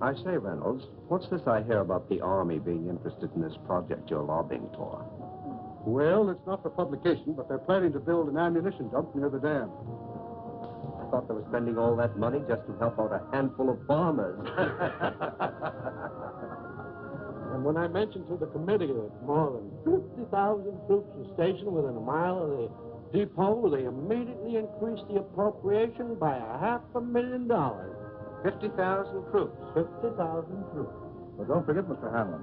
I say, Reynolds, what's this I hear about the Army being interested in this project you're lobbying for? Well, it's not for publication, but they're planning to build an ammunition dump near the dam. I thought they were spending all that money just to help out a handful of farmers. And when I mentioned to the committee that more than 50,000 troops are stationed within a mile of the depot, they immediately increased the appropriation by $500,000. 50,000 troops. 50,000 troops. But don't forget, Mr. Hanlon,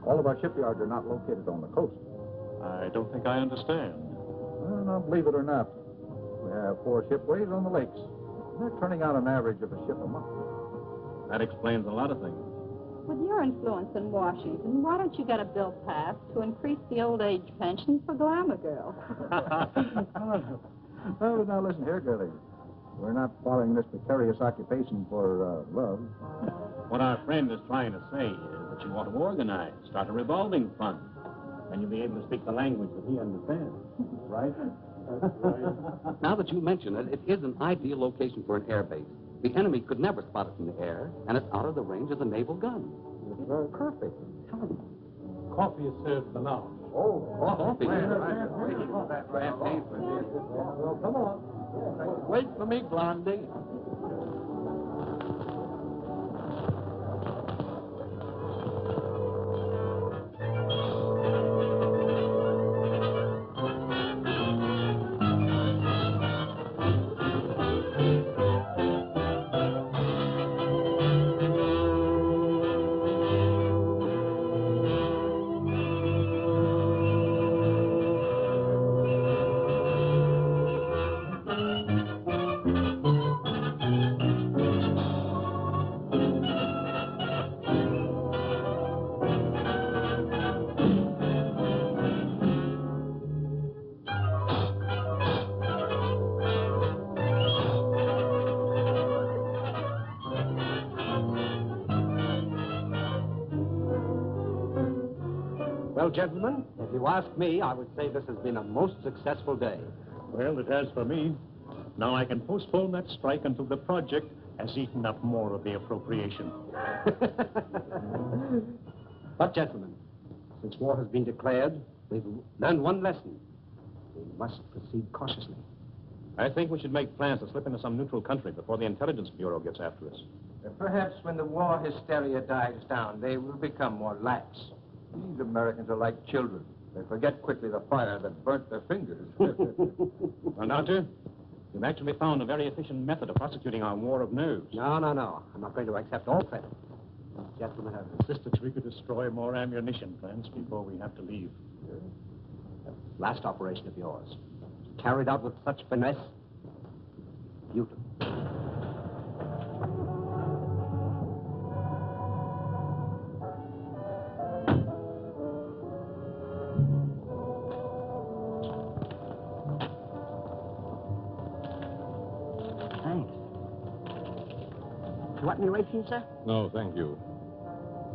all of our shipyards are not located on the coast. I don't think I understand. Well, now, believe it or not, we have 4 shipways on the lakes. They're turning out an average of a ship a month. That explains a lot of things. With your influence in Washington, why don't you get a bill passed to increase the old age pension for glamour girls? Oh, now listen here, girlie. We're not following this precarious occupation for love. What our friend is trying to say is that you want to organize, start a revolving fund, and you'll be able to speak the language that he understands. Right? Now that you mention it, it is an ideal location for an air base. The enemy could never spot it in the air, and it's out of the range of the naval gun. It's perfect. Coffee is served for now. Oh, coffee. Well, come on. Wait for me, Blondie. Well, gentlemen, if you ask me, I would say this has been a most successful day. Well, it has for me. Now I can postpone that strike until the project has eaten up more of the appropriation. But, gentlemen, since war has been declared, we've learned one lesson. We must proceed cautiously. I think we should make plans to slip into some neutral country before the Intelligence Bureau gets after us. Perhaps when the war hysteria dies down, they will become more lax. These Americans are like children. They forget quickly the fire that burnt their fingers. Well, Doctor, you've actually found a very efficient method of prosecuting our war of nerves. No. I'm not going to accept all credit. These gentlemen have insisted We could destroy more ammunition plants before we have to leave. the last operation of yours, carried out with such finesse. Beautiful. Thanks. You want any rations, sir? No, thank you.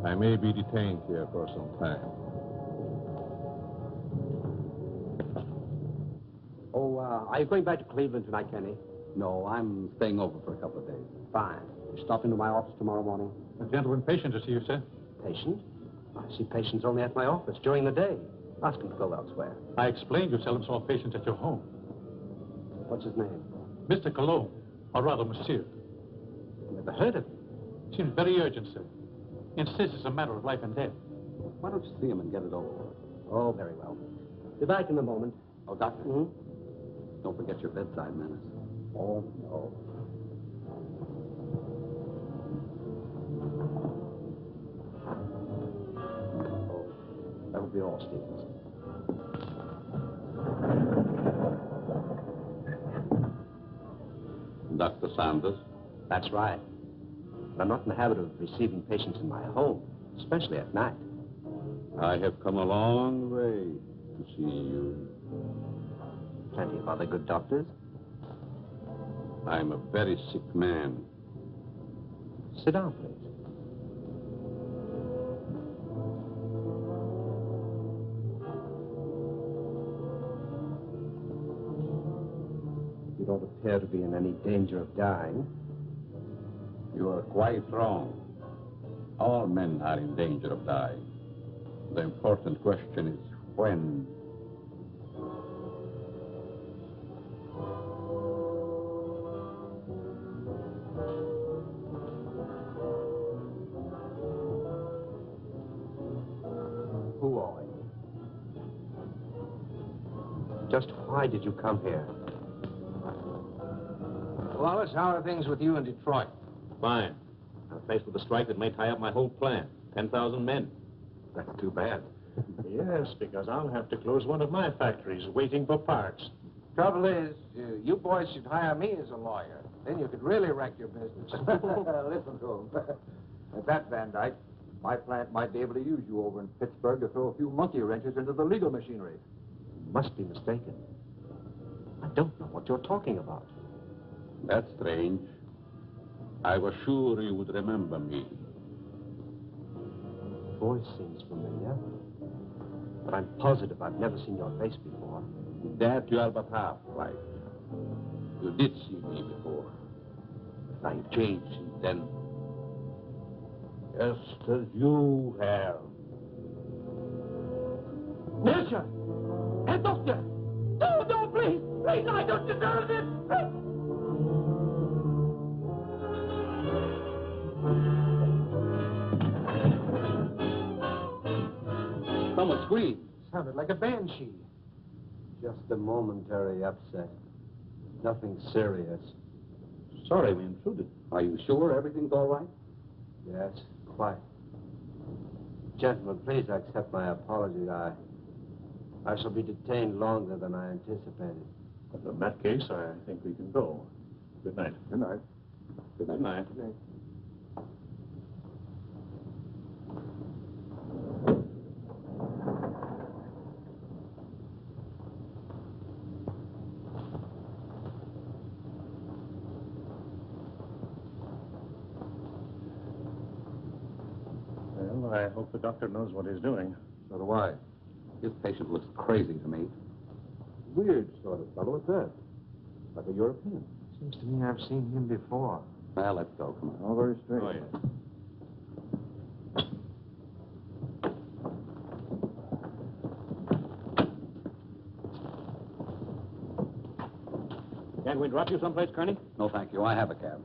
I may be detained here for some time. Oh, are you going back to Cleveland tonight, Kenny? No, I'm staying over for a couple of days. Fine. You stop into my office tomorrow morning? A gentleman patient to see you, sir. patient. I see patients only at my office during the day. Ask him to go elsewhere. I explained you seldom saw patients at your home. What's his name? Mr. Cologne, or rather, monsieur. Never heard of him. Seems very urgent, sir. Insists it's a matter of life and death. Why don't you see him and get it over with? Oh, very well. Be back in a moment. Oh, Doctor, Hmm? don't forget your bedside manners. Oh, no. Oh, that will be all, Stevens. Dr. Sanders? That's right. But I'm not in the habit of receiving patients in my home, especially at night. I have come a long way to see you. Plenty of other good doctors. I'm a very sick man. Sit down, please. You don't appear to be in any danger of dying. You are quite wrong. All men are in danger of dying. The important question is when. Who are you? Just why did you come here? Wallace, how are things with you in Detroit? Fine. I'm faced with a strike that may tie up my whole plan. 10,000 men. That's too bad. Yes, because I'll have to close one of my factories waiting for parts. Trouble is, you boys should hire me as a lawyer. Then you could really wreck your business. Listen to him. At that, Van Dyke, my plant might be able to use you over in Pittsburgh to throw a few monkey wrenches into the legal machinery. You must be mistaken. I don't know what you're talking about. That's strange. I was sure you would remember me. Voice seems familiar, but I'm positive I've never seen your face before. That you are but half right. You did see me before. But I've changed since then. Just as you have. Monsieur! Herr Doctor! No, no, please! Please, I don't deserve this! Someone screamed. Sounded like a banshee. Just a momentary upset. Nothing serious. Sorry we intruded. Are you sure everything's all right? Yes, quite. Gentlemen, please accept my apology. I shall be detained longer than I anticipated. In that case, I think we can go. Good night. Good night. Good night. Good night. Well, I hope the doctor knows what he's doing. So do I. This patient looks crazy to me. Weird sort of fellow at that. Like a European. Seems to me I've seen him before. Well, let's go. Come on. All very strange. Oh, yes. Can't we drop you someplace, Kearney? No, thank you. I have a cab.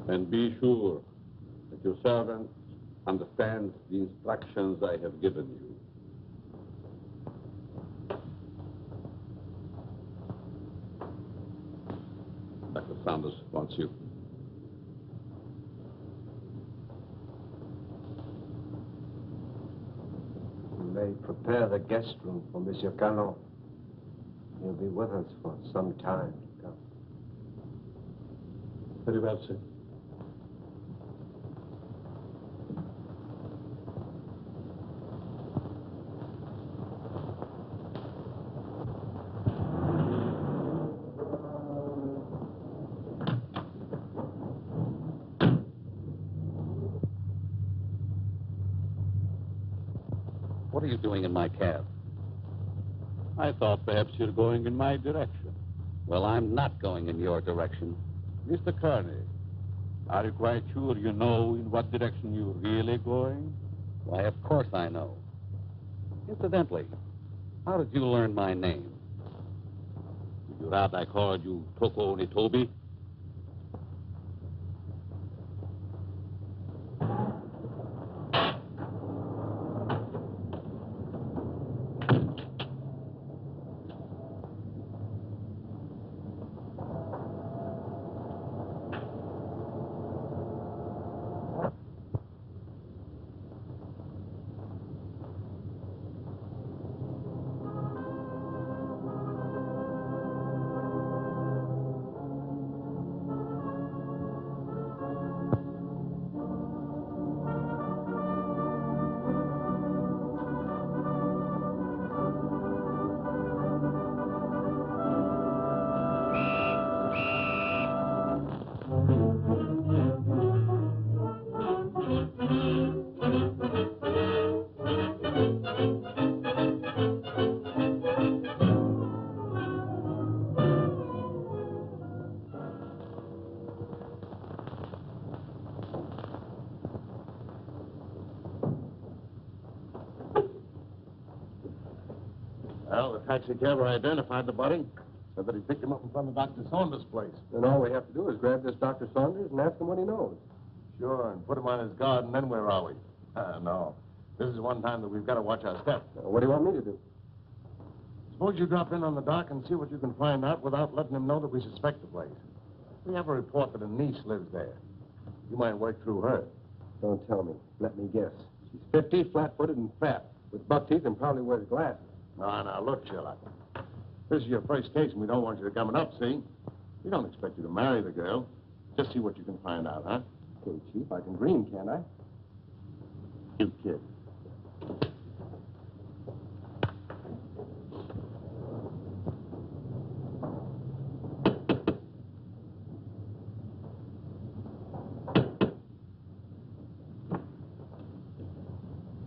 And be sure that your servant understands the instructions I have given you. Dr. Sanders wants you. You may prepare the guest room for Monsieur Canon. He'll be with us for some time to come. Very well, sir. What are you doing in my cab? I thought perhaps you're going in my direction. Well, I'm not going in your direction. Mr. Kearney, are you quite sure you know in what direction you're really going? Why, of course I know. Incidentally, how did you learn my name? Did you rather I called you Toko Onitobi? Well, the taxi cabber identified the body. Said that he picked him up in front of Dr. Saunders' place. Then all we have to do is grab this Dr. Saunders and ask him what he knows. Sure, and put him on his guard, and then where are we? No. This is one time that we've got to watch our step. What do you want me to do? Suppose you drop in on the dock and see what you can find out without letting him know that we suspect the place. We have a report that a niece lives there. You might work through her. Don't tell me. Let me guess. She's 50, flat-footed, and fat, with buck teeth and probably wears glasses. Now, look, Sherlock. This is your first case, and we don't want you to come up, see? We don't expect you to marry the girl. Just see what you can find out, huh? Okay, Chief, I can dream, can't I? You kid.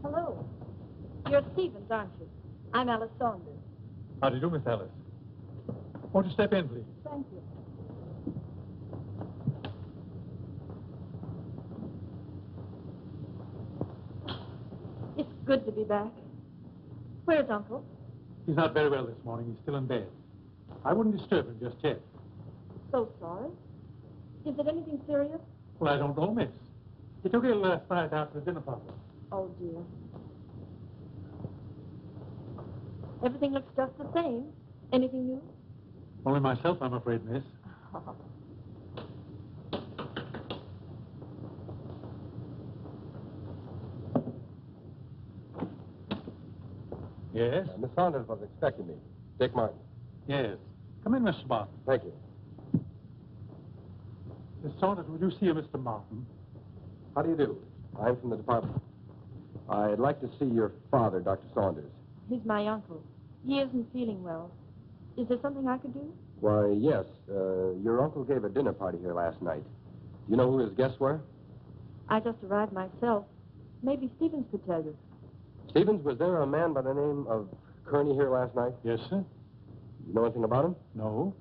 Hello. You're Stevens, aren't you? I'm Alice Saunders. How do you do, Miss Alice? Won't you step in, please? Thank you. It's good to be back. Where's Uncle? He's not very well this morning. He's still in bed. I wouldn't disturb him just yet. So sorry. Is it anything serious? Well, I don't know, miss. He took ill last night after the dinner party. Oh, dear. Everything looks just the same. Anything new? Only myself, I'm afraid, miss. Yes? Miss Saunders was expecting me. Dick Martin. Yes. Come in, Mr. Martin. Thank you. Miss Saunders, would you see a Mr. Martin? How do you do? I'm from the department. I'd like to see your father, Dr. Saunders. He's my uncle. He isn't feeling well. Is there something I could do? Why, yes. Your uncle gave a dinner party here last night. Do you know who his guests were? I just arrived myself. Maybe Stevens could tell you. Stevens, was there a man by the name of Kearney here last night? Yes, sir. You know anything about him? No.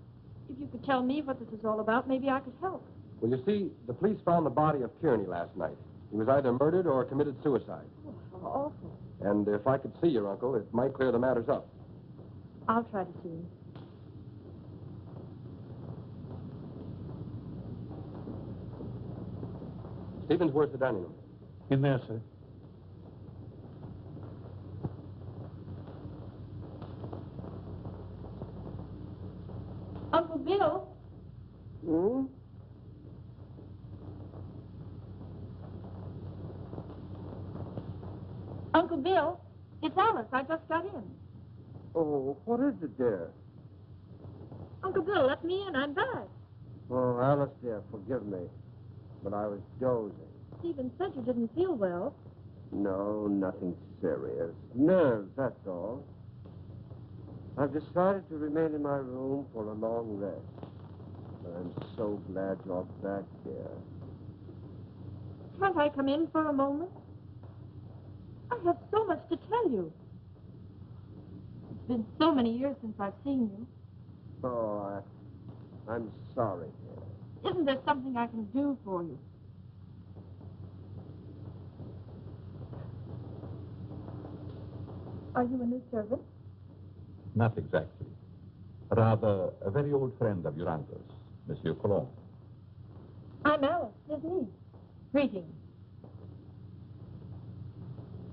If you could tell me what this is all about, maybe I could help. Well, you see, the police found the body of Kearney last night. He was either murdered or committed suicide. Oh, how awful. And if I could see your uncle, it might clear the matters up. I'll try to see him. Stevens, where's the dining room? In there, sir. Uncle Bill? Hmm? Uncle Bill, it's Alice. I just got in. Oh, what is it, dear? Uncle Bill, let me in. I'm back. Oh, Alice, dear, forgive me. But I was dozing. Stephen said you didn't feel well. No, nothing serious. Nerves, that's all. I've decided to remain in my room for a long rest. I'm so glad you're back, dear. Can't I come in for a moment? I have so much to tell you. It's been so many years since I've seen you. Oh, I'm sorry. Isn't there something I can do for you? Are you a new servant? Not exactly. Rather, a very old friend of your uncle's, Monsieur Cologne. I'm Alice, his niece. Greetings.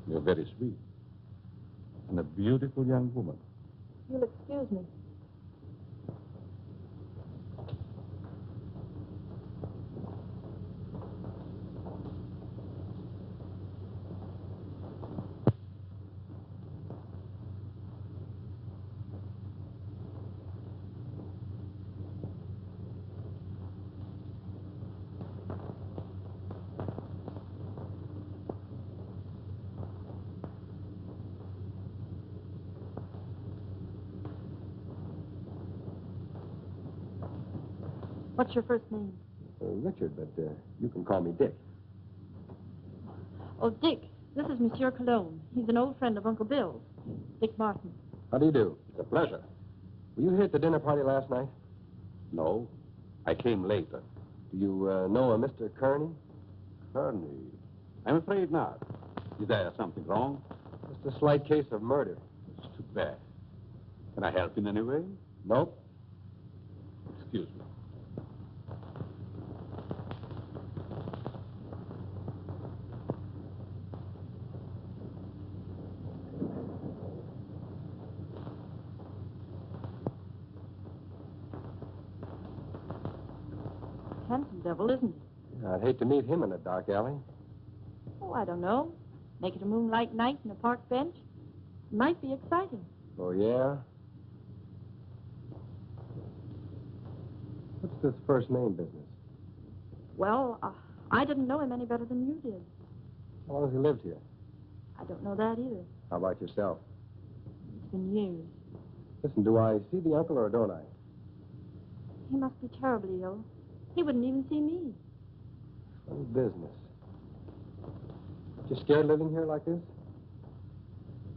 You're very sweet. And a beautiful young woman. You'll excuse me. What's your first name? Richard, but you can call me Dick. Oh, Dick. This is Monsieur Cologne. He's an old friend of Uncle Bill's. Dick Martin. How do you do? It's a pleasure. Were you here at the dinner party last night? No, I came later. Do you know a Mr. Kearney? Kearney? I'm afraid not. Is there something wrong? Just a slight case of murder. It's too bad. Can I help in any way? Nope. Excuse me. Handsome devil, isn't he? I'd hate to meet him in a dark alley. Oh, I don't know. Make it a moonlight night in a park bench. Might be exciting. Oh, yeah? What's this first name business? Well, I didn't know him any better than you did. How long has he lived here? I don't know that either. How about yourself? It's been years. Listen, do I see the uncle or don't I? He must be terribly ill. He wouldn't even see me. Funny business. You scared living here like this?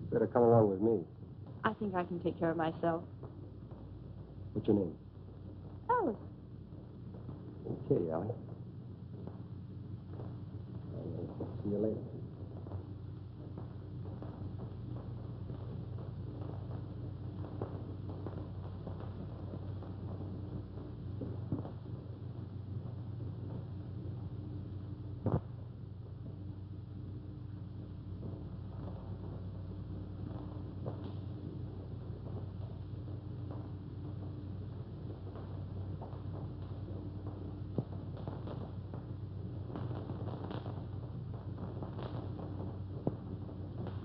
You better come along with me. I think I can take care of myself. What's your name? Alice. Okay, Allie. See you later.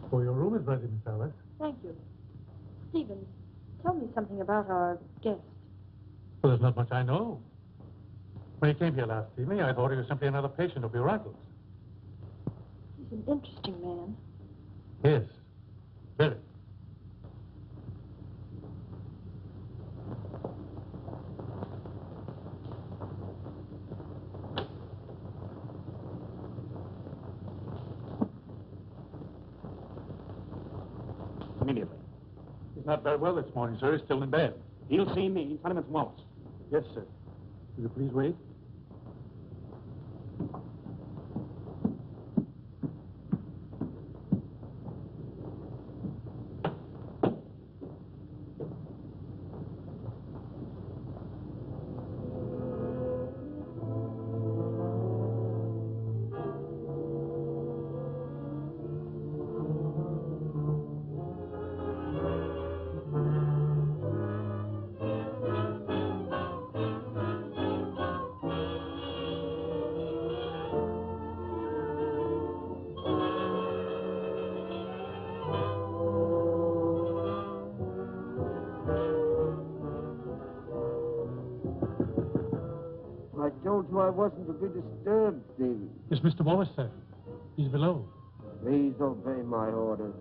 Oh, your room is ready, Miss Alice. Thank you. Stephen, tell me something about our guest. Well, there's not much I know. When he came here last evening, I thought he was simply another patient of your uncle's. He's an interesting man. Yes, very. Immediately. He's not very well this morning, sir. He's still in bed. He'll see me. Tell him it's Wallace. Yes, sir. Will you please wait? I told you I wasn't to be disturbed, Stephen. It's Mr. Wallace, sir. He's below. Please obey my orders.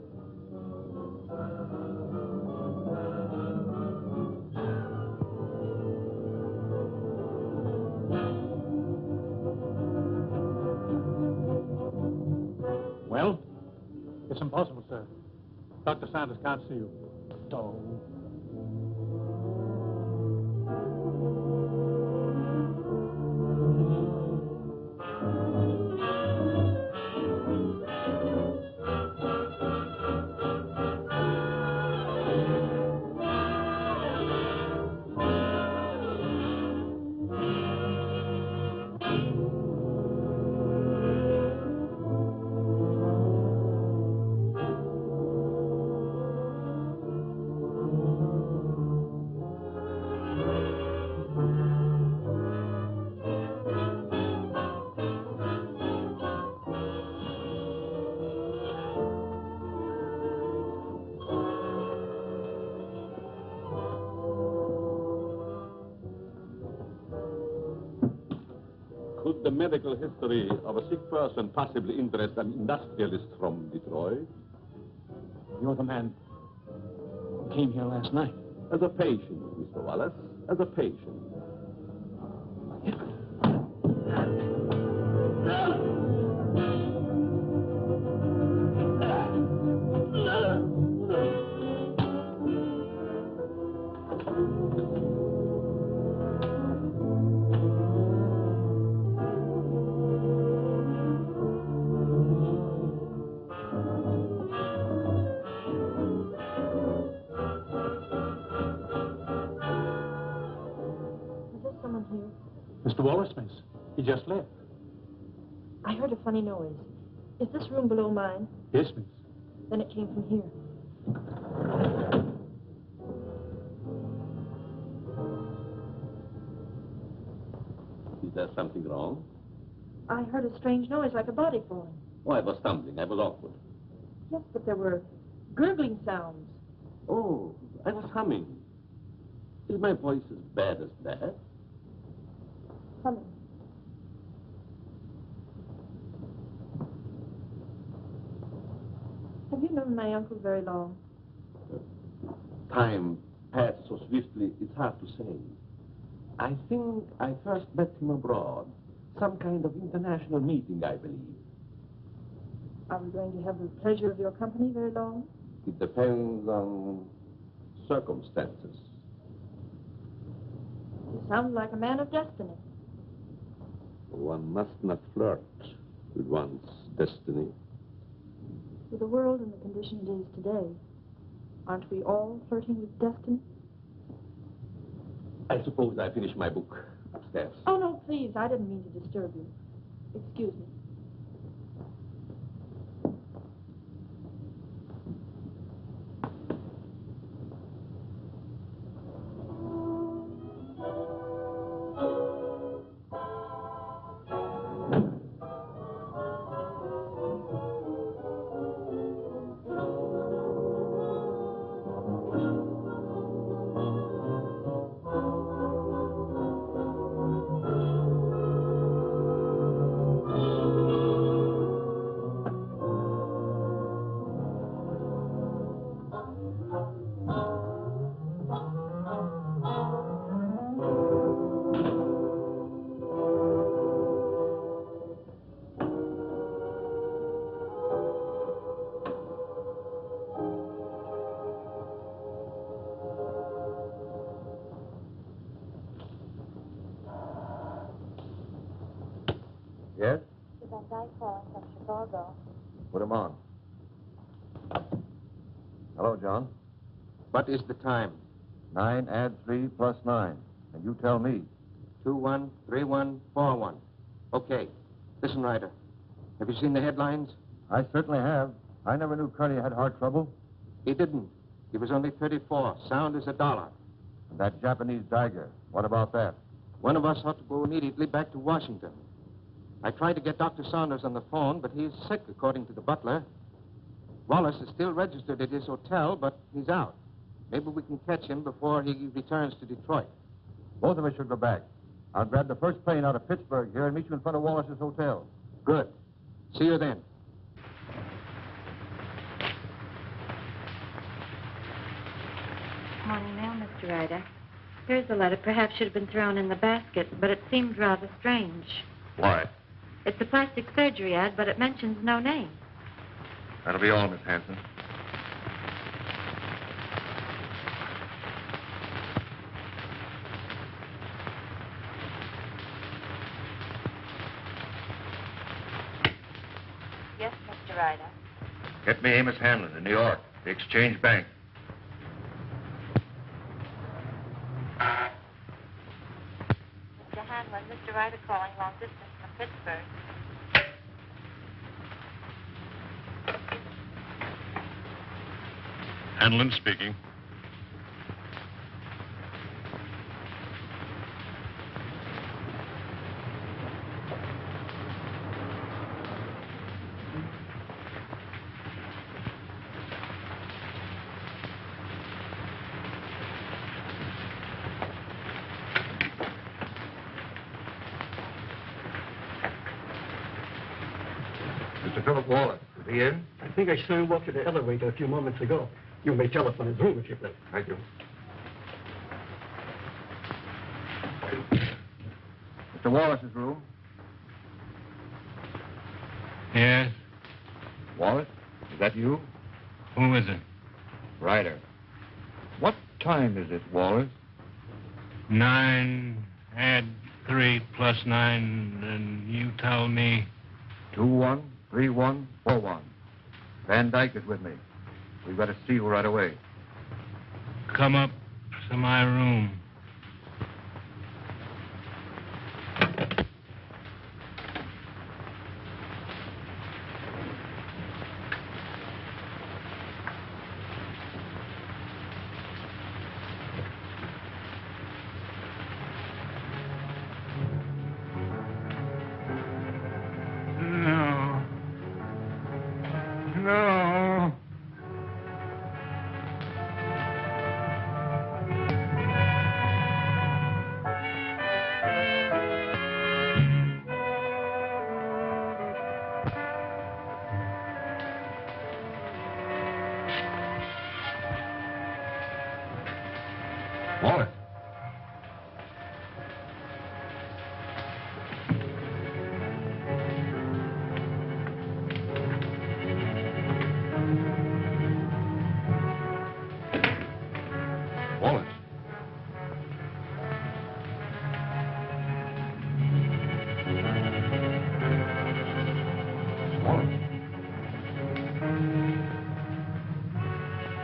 Well? It's impossible, sir. Dr. Sanders can't see you. Don't. Could the medical history of a sick person possibly interest an industrialist from Detroit? You're the man who came here last night. As a patient, Mr. Wallace, as a patient. Mr. Wallace, miss. He just left. I heard a funny noise. Is this room below mine? Yes, miss. Then it came from here. Is there something wrong? I heard a strange noise like a body falling. Oh, I was stumbling. I was awkward. Yes, but there were gurgling sounds. Oh, I was humming. Is my voice as bad as that? Humming. Have you known my uncle very long? Time passed so swiftly, it's hard to say. I think I first met him abroad. Some kind of international meeting, I believe. Are we going to have the pleasure of your company very long? It depends on circumstances. You sound like a man of destiny. One must not flirt with one's destiny. With the world and the condition it is today, aren't we all flirting with destiny? I suppose I finished my book upstairs. Oh, no, please. I didn't mean to disturb you. Excuse me. Yes? The Van Dyke calling from Chicago. Put him on. Hello, John. What is the time? 9 add 3 plus 9. And you tell me. 213141. Okay. Listen, Ryder. Have you seen the headlines? I certainly have. I never knew Kearney had heart trouble. He didn't. He was only 34. Sound as $1. And that Japanese Tiger. What about that? One of us ought to go immediately back to Washington. I tried to get Dr. Saunders on the phone, but he's sick, according to the butler. Wallace is still registered at his hotel, but he's out. Maybe we can catch him before he returns to Detroit. Both of us should go back. I'll grab the first plane out of Pittsburgh here and meet you in front of Wallace's hotel. Good. See you then. Morning mail, Mr. Ryder. Here's the letter. Perhaps should have been thrown in the basket, but it seemed rather strange. Why? It's a plastic surgery ad, but it mentions no name. That'll be all, Miss Hanson. Yes, Mr. Ryder. Get me Amos Hanlon in New York, the Exchange Bank. Mr. Hanlon, Mr. Ryder calling long distance from Pittsburgh. Hanlon speaking. Mr. Philip Wallace, is he in? I think I saw him walk to the elevator a few moments ago. You may telephone his room if you please. Thank you. Mr. Wallace's room. Yes? Wallace, is that you? Who is it? Ryder. What time is it, Wallace? 9, add 3 plus 9, and you tell me... 213141. Van Dyke is with me. We've got to see you right away. Come up to my room. No. Wallace. Wallace. Wallace.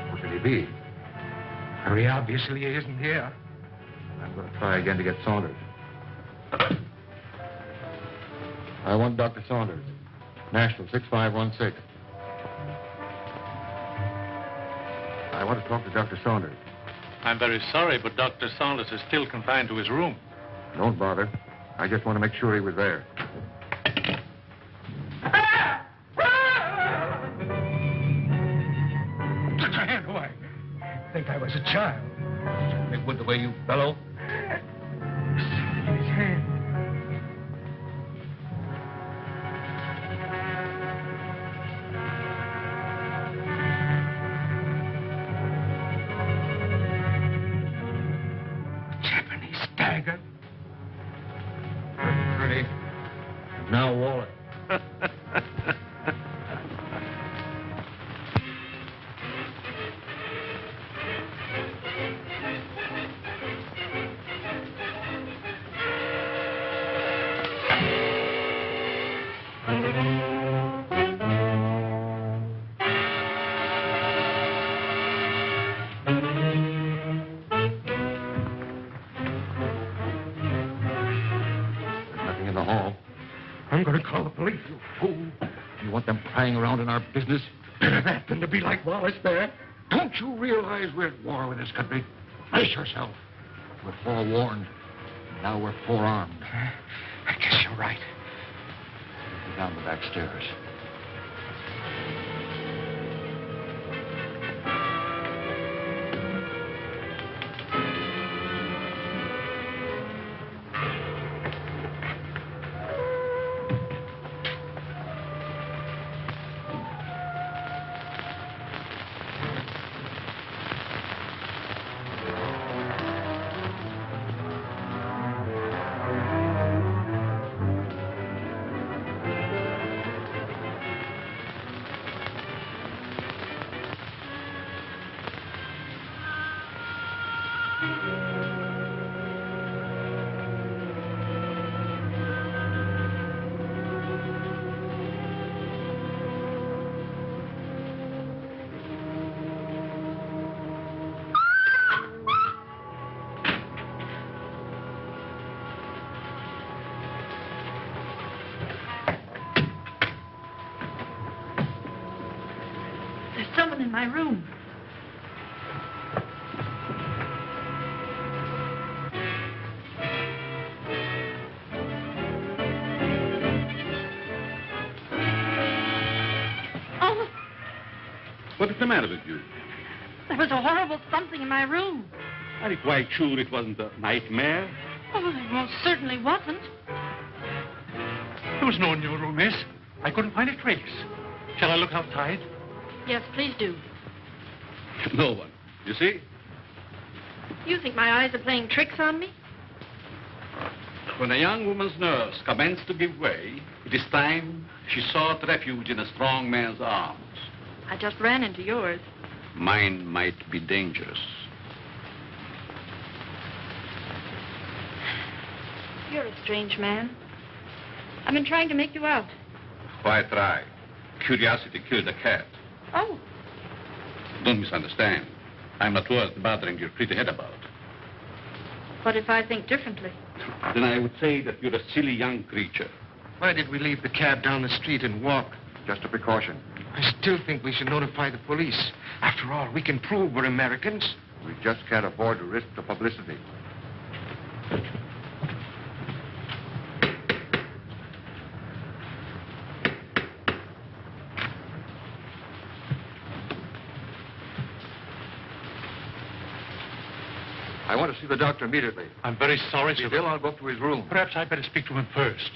Where could he be? Very obviously he isn't here. I'm going to try again to get Saunders. I want Dr. Saunders. National 6516. I want to talk to Dr. Saunders. I'm very sorry, but Dr. Saunders is still confined to his room. Don't bother. I just want to make sure he was there. Took a hand away. Think I was a child. It would the way you bellow. His hand. Japanese dagger. Pretty. Now Wallace. Nothing in the hall. I'm going to call the police, you fool. You want them prying around in our business? Better that than to be like Wallace there. Don't you realize we're at war with this country? Brace yourself. We're forewarned. Now we're forearmed. I guess you're right. Go down the back stairs. There's someone in my room. Oh, What is the matter with you? there was a horrible something in my room. Are you quite sure it wasn't a nightmare? Oh, it most certainly wasn't. There was no one in your room, miss. I couldn't find a trace. Shall I look outside? Yes, please do. No one. You see? You think my eyes are playing tricks on me? When a young woman's nerves commence to give way, it is time she sought refuge in a strong man's arms. I just ran into yours. Mine might be dangerous. You're a strange man. I've been trying to make you out. Why try? Curiosity killed a cat. Oh, Don't misunderstand. I'm not worth bothering your pretty head about. what if I think differently? Then I would say that you're a silly young creature. Why did we leave the cab down the street and walk? Just a precaution. I still think we should notify the police. After all, we can prove we're Americans. We just can't afford to risk the publicity. I want to see the doctor immediately. I'm very sorry, sir. Bill, I'll go up to his room. Perhaps I'd better speak to him first.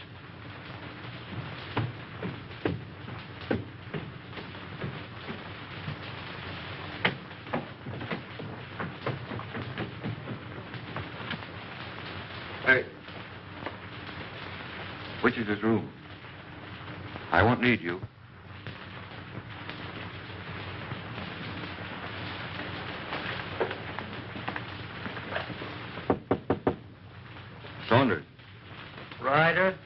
Hey. Which is his room? I won't need you. Saunders, Ryder,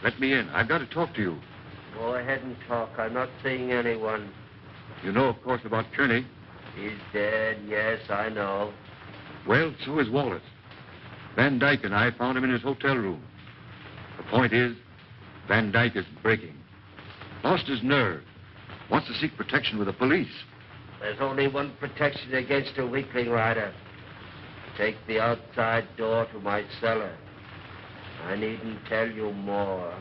let me in. I've got to talk to you. go ahead and talk. I'm not seeing anyone. You know, of course, about Kearney. He's dead, yes, I know. Well, so is Wallace. Van Dyke and I found him in his hotel room. The point is, Van Dyke is breaking. Lost his nerve. Wants to seek protection with the police. There's only one protection against a weakling, Ryder. Take the outside door to my cellar. I needn't tell you more.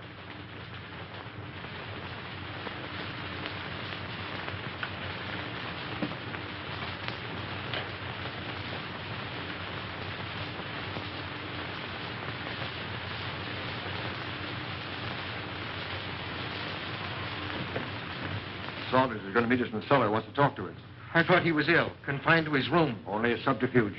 Saunders is going to meet us in the cellar. Wants to talk to us. I thought he was ill, confined to his room. Only a subterfuge.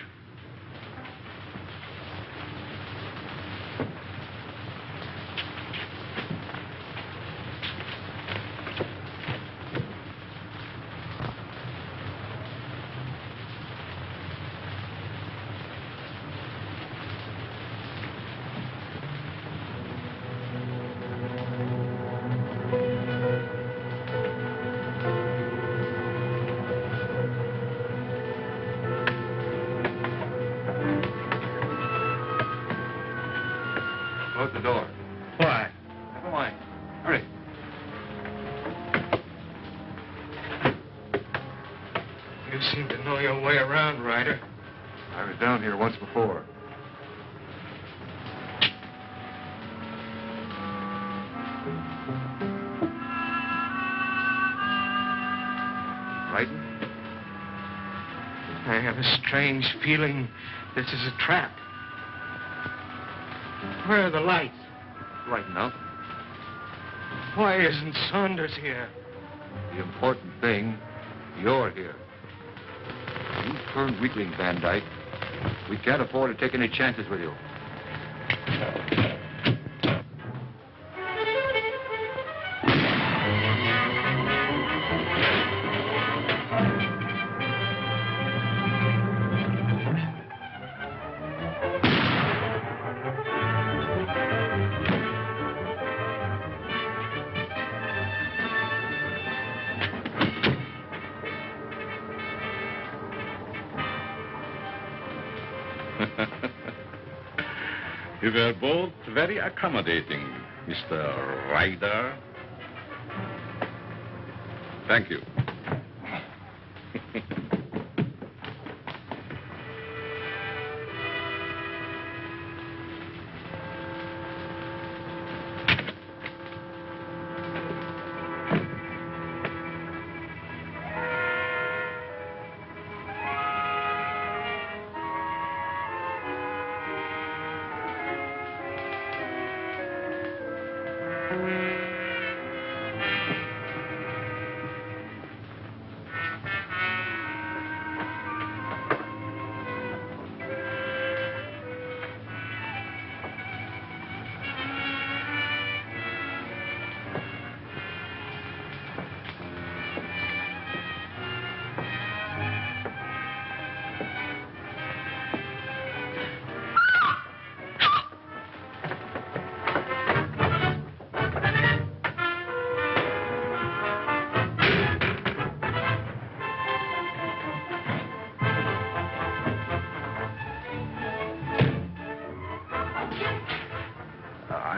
Close the door. Why? Never mind. Hurry. You seem to know your way around, Ryder. I was down here once before. Frightened? I have a strange feeling this is a trap. Where are the lights? Right enough. Why isn't Saunders here? The important thing, you're here. You turned weakling, Van Dyke. We can't afford to take any chances with you. You were both very accommodating, Mr. Ryder. Thank you.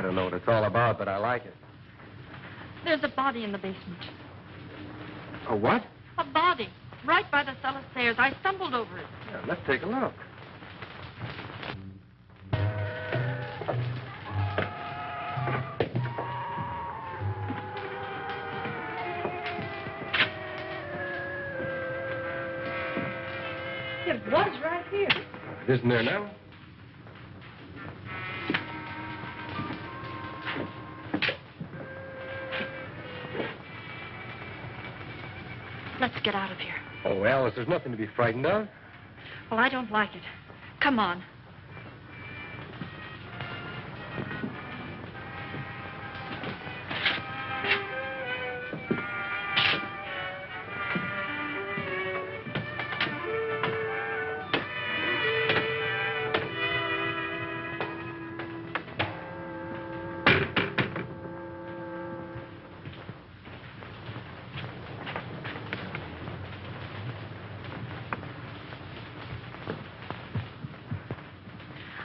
don't know what it's all about, but I like it. There's a body in the basement. A what? A body. Right by the cellar stairs. I stumbled over it. Yeah, let's take a look. It was right here. It isn't there now? Let's get out of here. Oh, Alice, there's nothing to be frightened of. Well, I don't like it. Come on.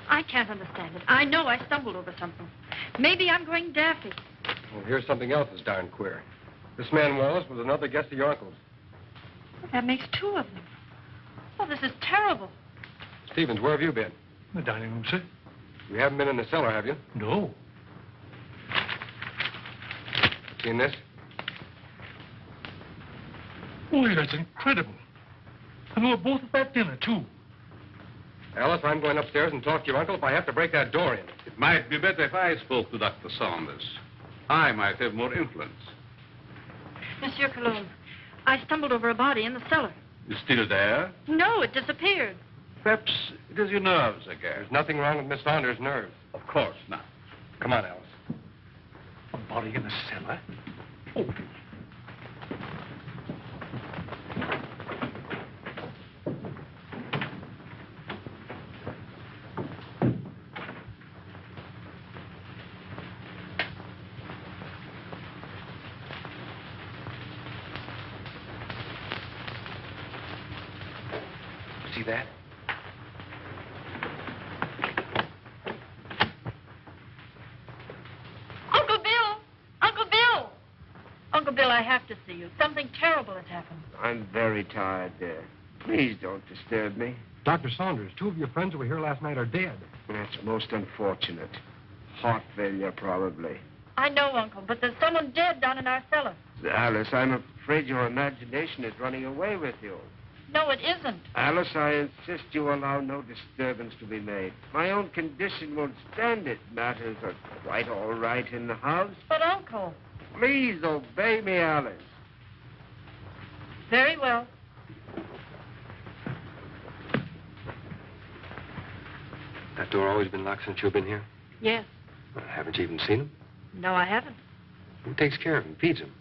I can't understand it. I know I stumbled over something. Maybe I'm going daffy. Well, here's something else that's darn queer. This man Wallace was another guest of your uncle's. That makes two of them. Oh, this is terrible. Stevens, where have you been? The dining room, sir. You haven't been in the cellar, have you? No. Seen this? Boy, that's incredible. And they were both at that dinner, too. Alice, I'm going upstairs and talk to your uncle if I have to break that door in. It might be better if I spoke to Dr. Saunders. I might have more influence. Monsieur Cologne, I stumbled over a body in the cellar. You still there? No, it disappeared. Perhaps it is your nerves again. There's nothing wrong with Miss Saunders' nerves. Of course not. Come on, Alice. A body in the cellar? Oh. See that? Uncle Bill! Uncle Bill! Uncle Bill, I have to see you. Something terrible has happened. I'm very tired, dear. Please don't disturb me. Dr. Saunders, two of your friends who were here last night are dead. That's most unfortunate. Heart failure, probably. I know, Uncle, but there's someone dead down in our cellar. Alice, I'm afraid your imagination is running away with you. No, it isn't. Alice, I insist you allow no disturbance to be made. My own condition won't stand it. Matters are quite all right in the house. But, Uncle... Please obey me, Alice. Very well. That door always been locked since you've been here? Yes. Well, haven't you even seen him? No, I haven't. Who takes care of him, feeds him?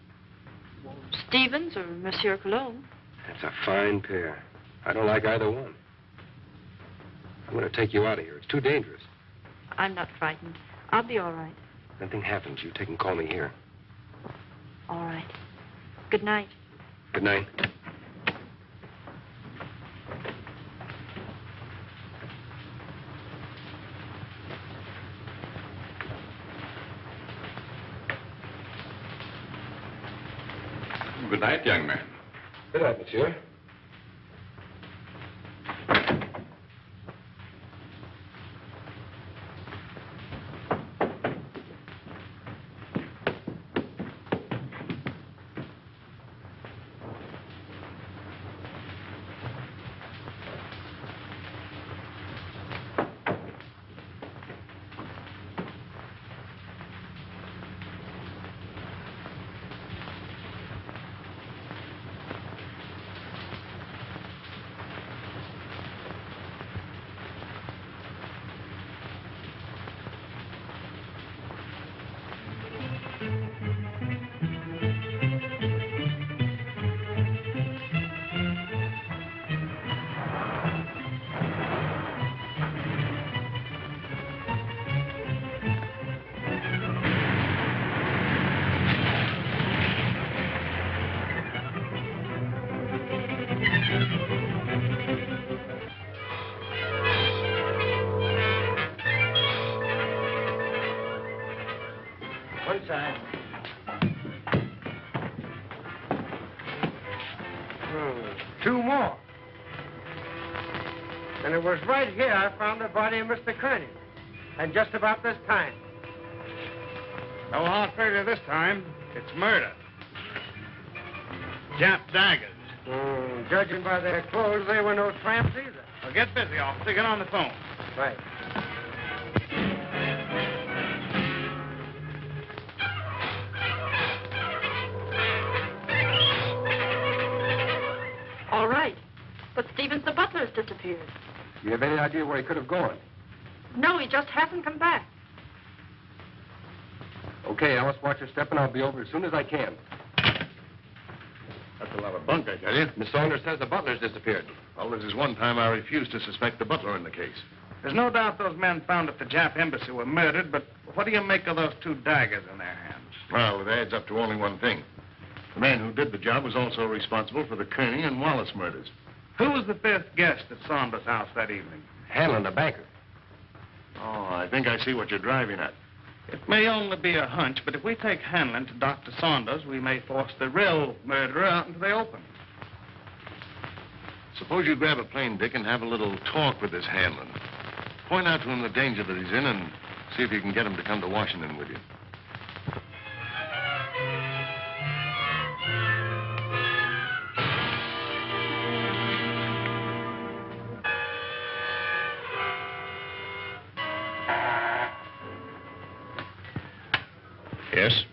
Stevens or Monsieur Cologne. That's a fine pair. I don't like either one. I'm going to take you out of here. It's too dangerous. I'm not frightened. I'll be all right. If anything happens, you take and call me here. All right. Good night. Good night. Good night, young man. Good night, monsieur. 2 more. And it was right here I found the body of Mr. Kearney. And just about this time. No hard failure this time. It's murder. Jap daggers. Judging by their clothes, they were no tramps either. Well, get busy, officer. Get on the phone. Right. All right. But Stevens, the butler, has disappeared. You have any idea where he could have gone? No, he just hasn't come back. Okay, Alice, watch your step, and I'll be over as soon as I can. That's a lot of bunk, I tell you. Miss Saunders says the butler's disappeared. Well, this is one time I refused to suspect the butler in the case. There's no doubt those men found at the Jap embassy were murdered, but what do you make of those 2 daggers in their hands? Well, it adds up to only one thing. The man who did the job was also responsible for the Kearney and Wallace murders. Who was the 5th guest at Saunders' house that evening? Hanlon, the banker. Oh, I think I see what you're driving at. It may only be a hunch, but if we take Hanlon to Dr. Saunders, we may force the real murderer out into the open. Suppose you grab a plane, Dick, and have a little talk with this Hanlon. Point out to him the danger that he's in and see if you can get him to come to Washington with you. Yes?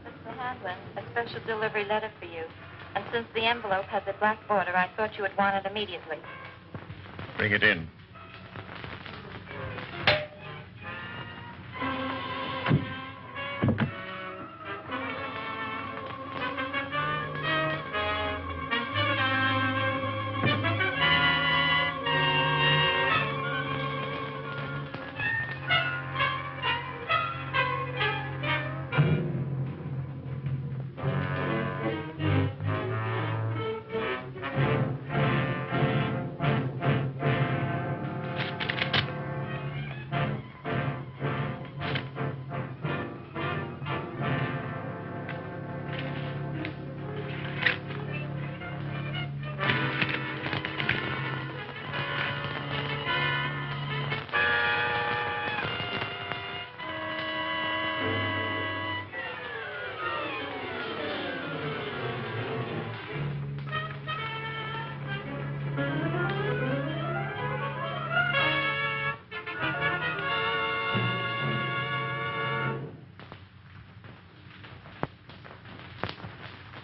Mr. Hanlon, a special delivery letter for you. And since the envelope has a black border, I thought you would want it immediately. Bring it in.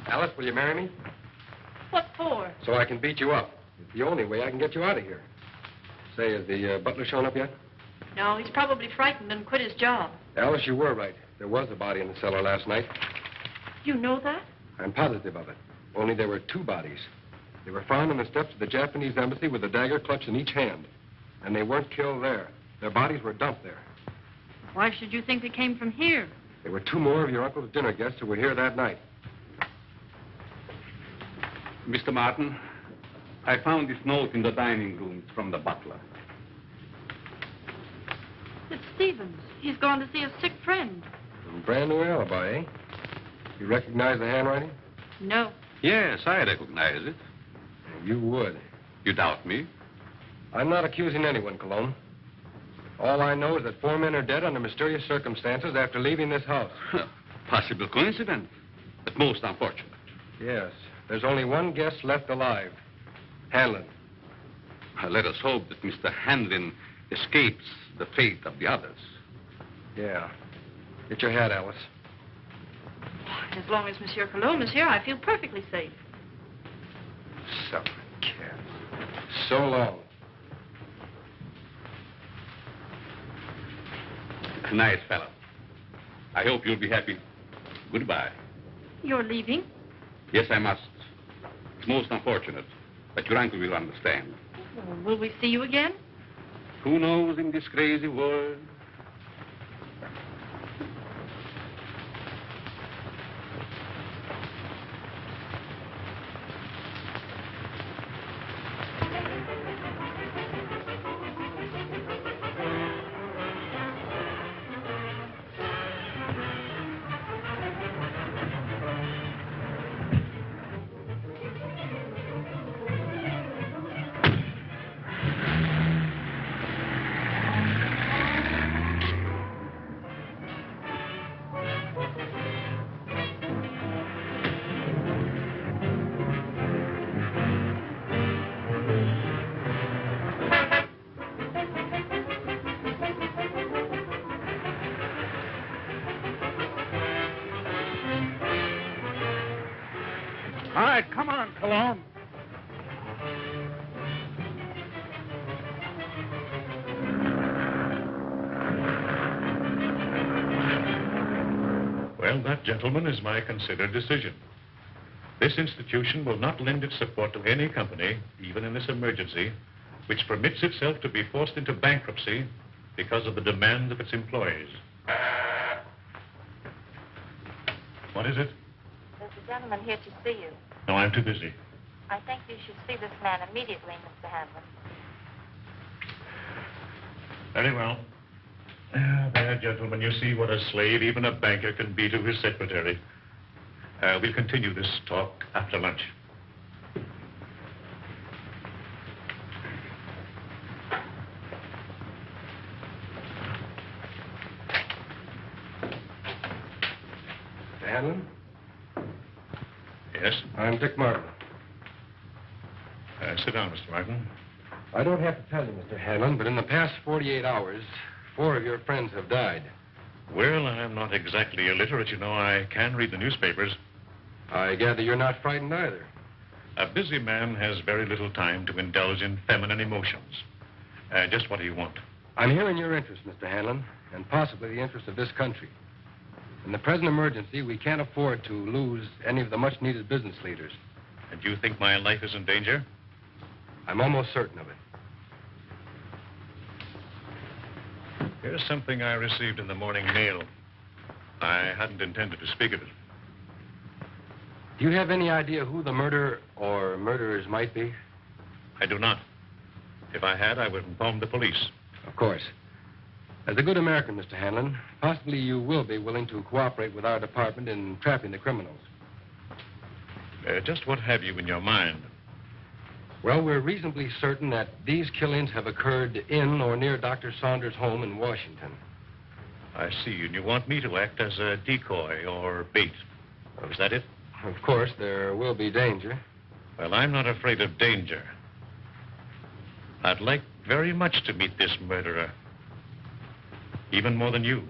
Alice, will you marry me? What for? So I can beat you up. It's the only way I can get you out of here. Say, has the butler shown up yet? No, he's probably frightened and quit his job. Alice, you were right. There was a body in the cellar last night. You know that? I'm positive of it. Only there were 2 bodies. They were found on the steps of the Japanese embassy with a dagger clutched in each hand. And they weren't killed there. Their bodies were dumped there. Why should you think they came from here? There were 2 more of your uncle's dinner guests who were here that night. Mr. Martin, I found this note in the dining room. It's from the butler. It's Stevens. He's gone to see a sick friend. Brand new alibi, eh? You recognize the handwriting? No. Yes, I recognize it. You would. You doubt me? I'm not accusing anyone, Cologne. All I know is that 4 men are dead under mysterious circumstances after leaving this house. Possible coincidence, but most unfortunate. Yes. There's only one guest left alive. Hanlon. Let us hope that Mr. Hanlon escapes the fate of the others. Yeah. Get your hat, Alice. As long as Monsieur Cologne is here, I feel perfectly safe. Suffering cat. So long. Nice fellow. I hope you'll be happy. Goodbye. You're leaving? Yes, I must. It's most unfortunate, but your uncle will understand. Well, will we see you again? Who knows in this crazy world? right, come on, Cologne. Well, that, gentlemen, is my considered decision. This institution will not lend its support to any company, even in this emergency, which permits itself to be forced into bankruptcy because of the demands of its employees. What is it? There's a gentleman here to see you. No, I'm too busy. I think you should see this man immediately, Mr. Hanlon. Very well. There, gentlemen, you see what a slave even a banker can be to his secretary. We'll continue this talk after lunch. Mr. Hanlon? Yes? I'm Dick Martin. Sit down, Mr. Martin. I don't have to tell you, Mr. Hanlon, but in the past 48 hours, 4 of your friends have died. Well, I'm not exactly illiterate, you know. I can read the newspapers. I gather you're not frightened either. A busy man has very little time to indulge in feminine emotions. Just what do you want? I'm here in your interest, Mr. Hanlon, and possibly the interest of this country. In the present emergency, we can't afford to lose any of the much-needed business leaders. And you think my life is in danger? I'm almost certain of it. Here's something I received in the morning mail. I hadn't intended to speak of it. Do you have any idea who the murderer or murderers might be? I do not. If I had, I would inform the police. Of course. As a good American, Mr. Hanlon, possibly you will be willing to cooperate with our department in trapping the criminals. Just what have you in your mind? Well, we're reasonably certain that these killings have occurred in or near Dr. Saunders' home in Washington. I see, and you want me to act as a decoy or bait. Is that it? Of course, there will be danger. Well, I'm not afraid of danger. I'd like very much to meet this murderer. Even more than you.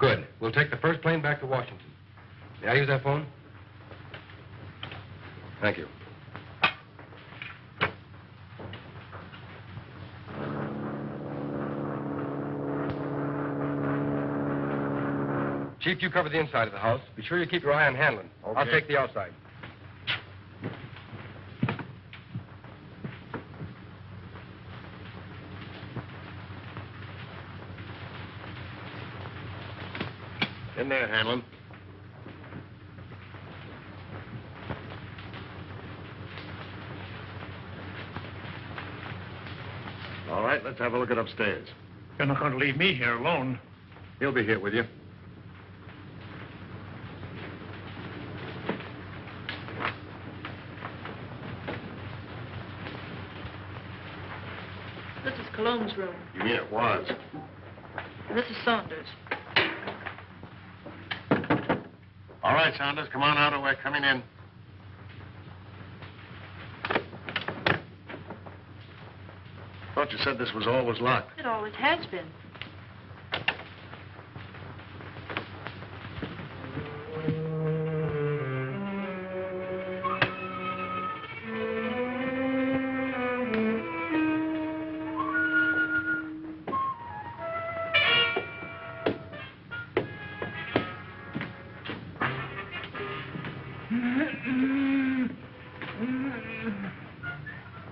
Good. We'll take the first plane back to Washington. May I use that phone? Thank you. Chief, you cover the inside of the house. Be sure you keep your eye on Hanlon. Okay. I'll take the outside. In there, Hanlon. All right, let's have a look at upstairs. You're not going to leave me here alone. He'll be here with you. This is Cologne's room. You mean it was? And this is Saunders. All right, Saunders, come on out or we're coming in. Thought you said this was always locked. It always has been.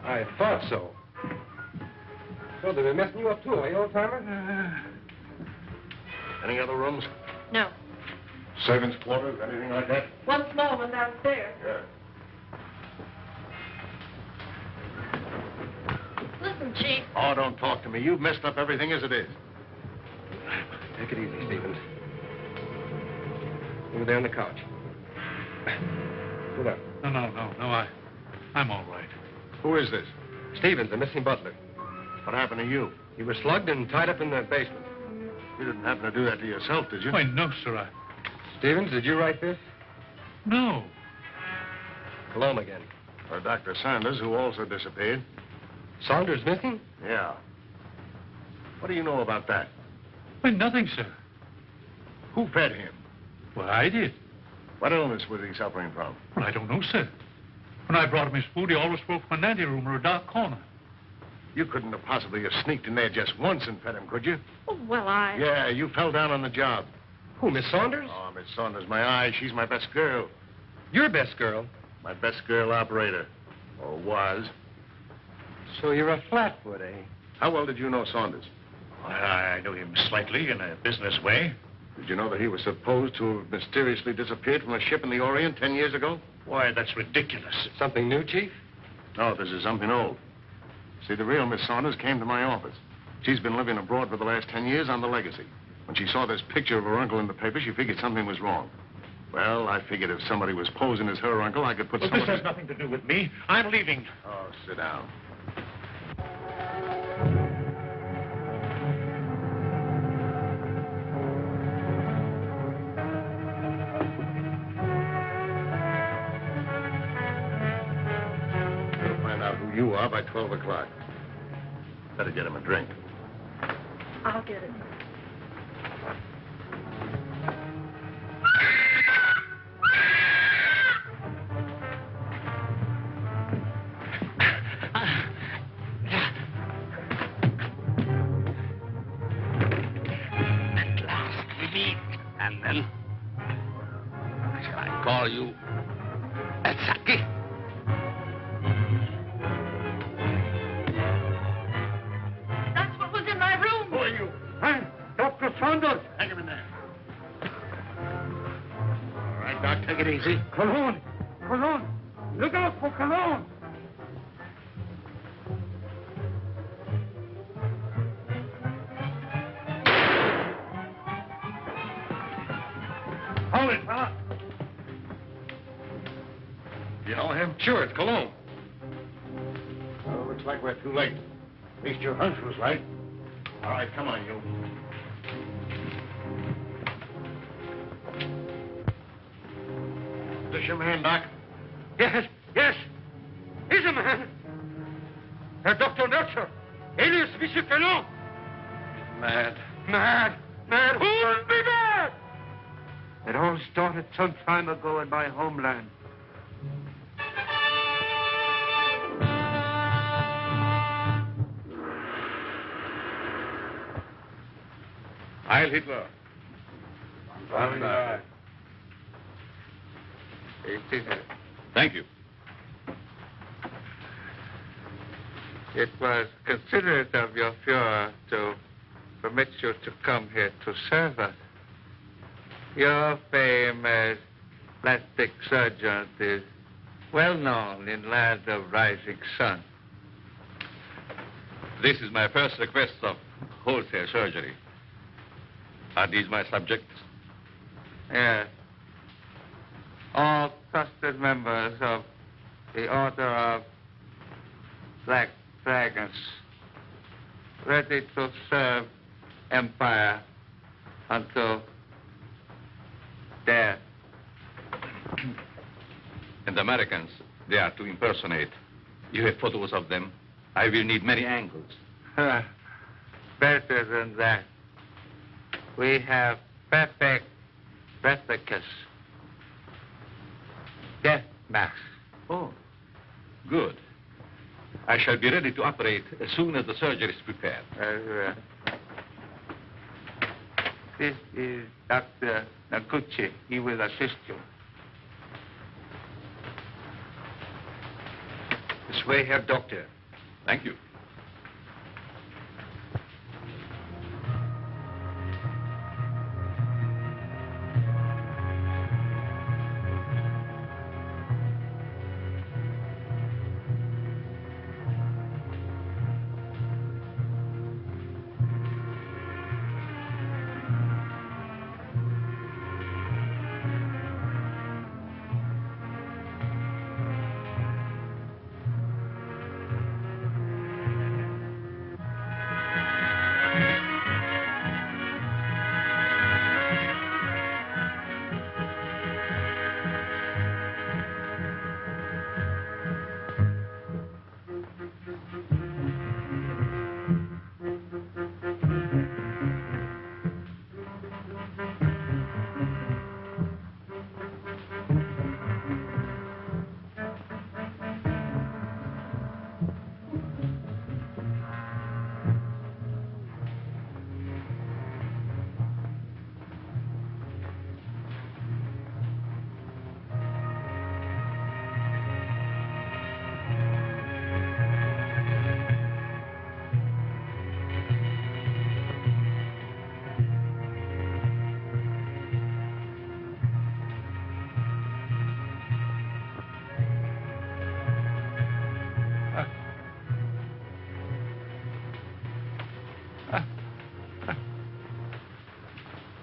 I thought so. So they've been messing you up, too, eh, old-timer? Any other rooms? No. Servants' quarters, anything like that? One small one downstairs. Yeah. Listen, Chief. Oh, don't talk to me. You've messed up everything as it is. Take it easy, Stevens. Over there on the couch. Sit up. No, I'm all right. Who is this? Stevens, the missing butler. What happened to you? He was slugged and tied up in the basement. You didn't happen to do that to yourself, did you? Why, no, sir. Stevens, did you write this? No. Cologne again. Or Dr. Saunders, who also disappeared. Saunders missing? Yeah. What do you know about that? Why, nothing, sir. Who fed him? Well, I did. What illness was he suffering from? Well, I don't know, sir. When I brought him his food, he always spoke from an anteroom or a dark corner. You couldn't have possibly have sneaked in there just once and fed him, could you? Oh, well, I... Yeah, you fell down on the job. Who, Miss Saunders? Oh, Miss Saunders, my eye. She's my best girl. Your best girl. My best girl operator. Or was. So you're a flatfoot, eh? How well did you know Saunders? I knew him slightly in a business way. Did you know that he was supposed to have mysteriously disappeared from a ship in the Orient 10 years ago? Why, that's ridiculous. Something new, Chief? No, this is something old. See, the real Miss Saunders came to my office. She's been living abroad for the last 10 years on the legacy. When she saw this picture of her uncle in the paper, she figured something was wrong. Well, I figured if somebody was posing as her uncle, I could put Well, someone... this has nothing to do with me. I'm leaving. Oh, sit down. We'll find out who you are by 12 o'clock. Better get him a drink. I'll get it. At last we meet. And then, shall I call you Atsaki? That's what was in my room. Who are you? I'm Dr. Saunders. Hang him in there. All right, Doc, take it easy. Cologne! Cologne! Look out for Cologne! Hold it, fella. You know him? Sure, it's Cologne. Well, looks like we're too late. At least your hunch was right. All right, come on, you. This your man, Doc? Yes, yes. He's a man. Dr. Nurture. Alias Monsieur Cologne. Mad. Mad. Mad. Who would be mad? It all started some time ago in my homeland. Heil Hitler. Thank you. It was considerate of your Fuhrer to permit you to come here to serve us. Your fame as plastic surgeon is well known in land of rising sun. This is my first request of wholesale surgery. Are these my subjects? Yes. All trusted members of the Order of Black Dragons, ready to serve Empire until death. And the Americans, they are to impersonate. You have photos of them. I will need many angles. Better than that. We have perfect replicas. Death masks. Oh, good. I shall be ready to operate as soon as the surgery is prepared. This is Dr. Naguchi. He will assist you. This way, Herr Doctor. Thank you.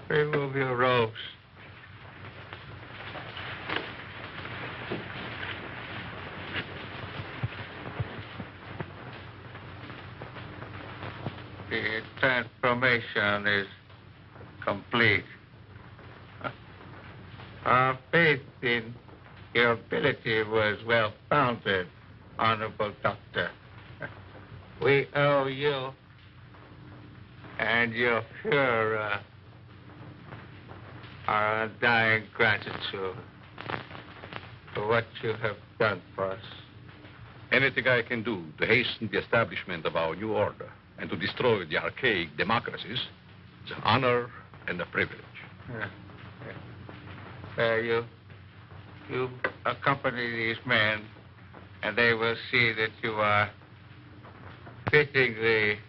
Remove your robes. The transformation is complete. Our faith in your ability was well founded, Honorable Doctor. We owe you and your Fuhrer our undying gratitude for what you have done for us. Anything I can do to hasten the establishment of our new order and to destroy the archaic democracies is an honor and a privilege. You accompany these men, and they will see that you are fittingly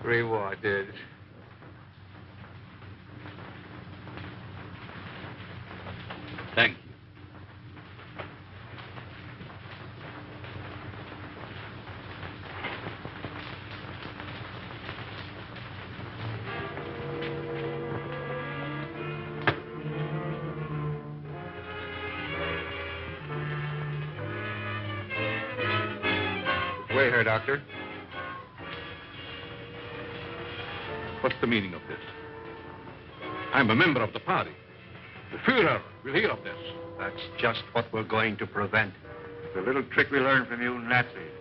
rewarded. Thank you. Wait here, Doctor. What's the meaning of this? I'm a member of the party. The Fuhrer will hear of this. That's just what we're going to prevent. The little trick we learned from you Nazis.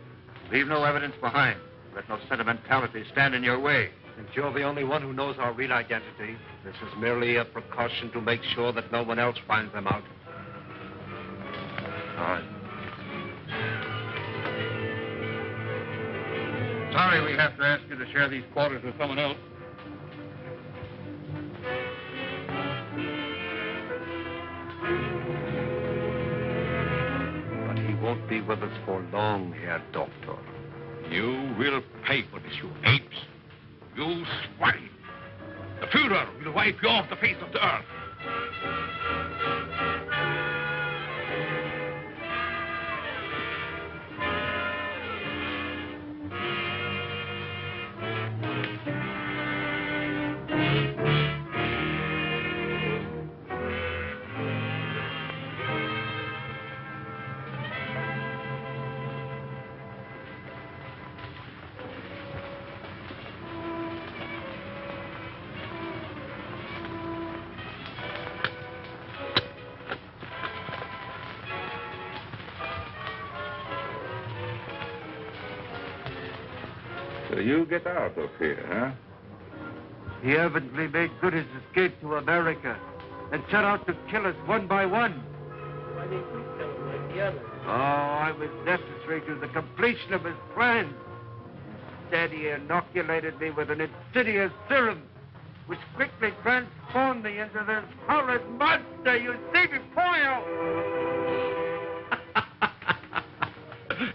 Leave no evidence behind. Let no sentimentality stand in your way. Since you're the only one who knows our real identity, this is merely a precaution to make sure that no one else finds them out. All right. Sorry we have to ask you to share these quarters with someone else. But he won't be with us for long, Herr Doctor. You will pay for this, you apes. You swine. The Fuhrer will wipe you off the face of the earth. So you get out of here, huh? He evidently made good his escape to America and set out to kill us one by one. Why didn't you kill him like the others? Oh, I was necessary to the completion of his plan. Instead, he inoculated me with an insidious serum, which quickly transformed me into this horrid monster you see before you.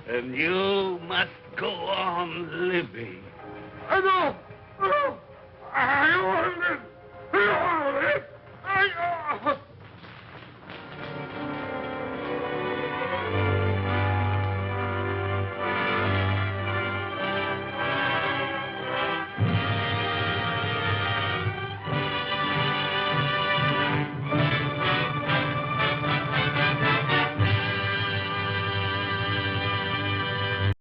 And you must go on living. No! I want this!